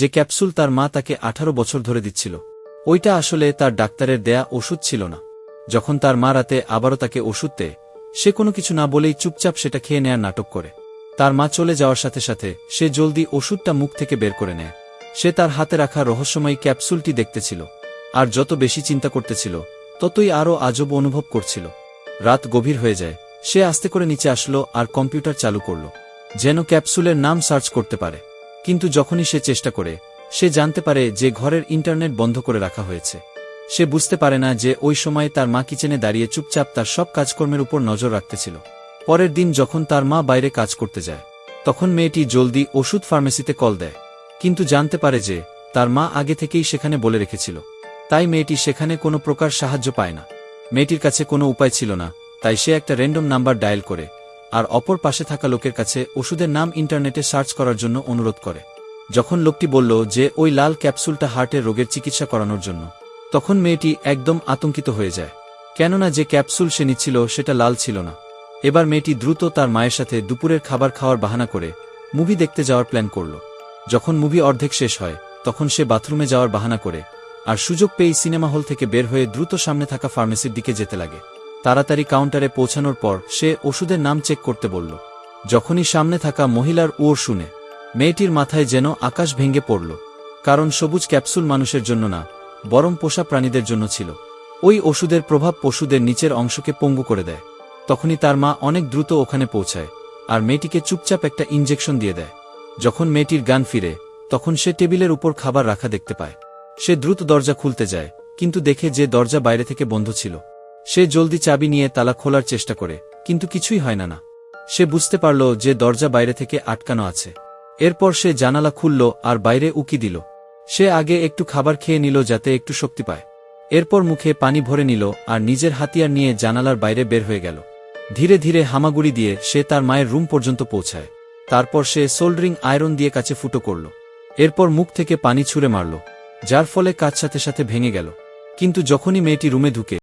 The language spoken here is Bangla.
যে ক্যাপসুল তার মা তাকে 18 বছর ধরে দিচ্ছিল ওইটা আসলে তার ডাক্তারের দেয়া ওষুধ ছিল না। যখন তার মা রাতে আবারও তাকে ওষুধ দেয়, সে কোনো কিছু না বলেই চুপচাপ সেটা খেয়ে নেয়ার নাটক করে। তার মা চলে যাওয়ার সাথে সাথে সে জলদি ওষুধটা মুখ থেকে বের করে নেয়। সে তার হাতে রাখা রহস্যময়ী ক্যাপসুলটি দেখতেছিল, আর যত বেশি চিন্তা করতেছিল ততই আরও আজব অনুভব করছিল। রাত গভীর হয়ে যায়, সে আস্তে করে নিচে আসলো আর কম্পিউটার চালু করল, যেন ক্যাপসুলের নাম সার্চ করতে পারে। কিন্তু যখনই সে চেষ্টা করে, সে জানতে পারে যে ঘরের ইন্টারনেট বন্ধ করে রাখা হয়েছে। সে বুঝতে পারে না যে ওই সময় তার মা কিচেনে দাঁড়িয়ে চুপচাপ তার সব কাজকর্মের উপর নজর রাখতেছিল। পরের দিন যখন তার মা বাইরে কাজ করতে যায়, তখন মেয়েটি জলদি ওষুধ ফার্মেসিতে কল দেয়, কিন্তু জানতে পারে যে তার মা আগে থেকেই সেখানে বলে রেখেছিল। তাই মেয়েটি সেখানে কোনো প্রকার সাহায্য পায় না। মেয়েটির কাছে কোনো উপায় ছিল না, তাই সে একটা র্যান্ডম নাম্বার ডায়াল করে আর অপর পাশে থাকা লোকের কাছে ওষুধের নাম ইন্টারনেটে সার্চ করার জন্য অনুরোধ করে। যখন লোকটি বলল যে ওই লাল ক্যাপসুলটা হার্টের রোগের চিকিৎসা করানোর জন্য, তখন মেয়েটি একদম আতঙ্কিত হয়ে যায়, কেননা যে ক্যাপসুল সে নিচ্ছিল সেটা লাল ছিল না। এবার মেয়েটি দ্রুত তার মায়ের সাথে দুপুরের খাবার খাওয়ার বাহানা করে মুভি দেখতে যাওয়ার প্ল্যান করল। যখন মুভি অর্ধেক শেষ হয়, তখন সে বাথরুমে যাওয়ার বাহানা করে আর সুযোগ পেয়েই সিনেমা হল থেকে বের হয়ে দ্রুত সামনে থাকা ফার্মেসির দিকে যেতে লাগে। তাড়াতাড়ি কাউন্টারে পৌঁছানোর পর সে ওষুধের নাম চেক করতে বলল। যখনই সামনে থাকা মহিলার ওর শুনে, মেয়েটির মাথায় যেন আকাশ ভেঙে পড়ল, কারণ সবুজ ক্যাপসুল মানুষের জন্য না, বরং পোষা প্রাণীদের জন্য ছিল। ওই ওষুধের প্রভাব পশুদের নিচের অংশকে পঙ্গু করে দেয়। তখনই তার মা অনেক দ্রুত ওখানে পৌঁছায় আর মেয়েটিকে চুপচাপ একটা ইনজেকশন দিয়ে দেয়। যখন মেয়েটির জ্ঞান ফিরে, তখন সে টেবিলের উপর খাবার রাখা দেখতে পায়। সে দ্রুত দরজা খুলতে যায়, কিন্তু দেখে যে দরজা বাইরে থেকে বন্ধ ছিল। সে জলদি চাবি নিয়ে তালা খোলার চেষ্টা করে, কিন্তু কিছুই হয় না। সে বুঝতে পারল যে দরজা বাইরে থেকে আটকানো আছে। এরপর সে জানালা খুলল আর বাইরে উকি দিল। সে আগে একটু খাবার খেয়ে নিল যাতে একটু শক্তি পায়। এরপর মুখে পানি ভরে নিল আর নিজের হাতিয়ার নিয়ে জানালার বাইরে বের হয়ে গেল। ধীরে ধীরে হামাগুড়ি দিয়ে সে তার মায়ের রুম পর্যন্ত পৌঁছায়। তারপর সে সোল্ডারিং আয়রন দিয়ে কাছে ফুটো করল। এরপর মুখ থেকে পানি ছুঁড়ে মারল, যার ফলে কাচ সাথে সাথে ভেঙে গেল। কিন্তু যখনই মেয়েটি রুমে ঢুকে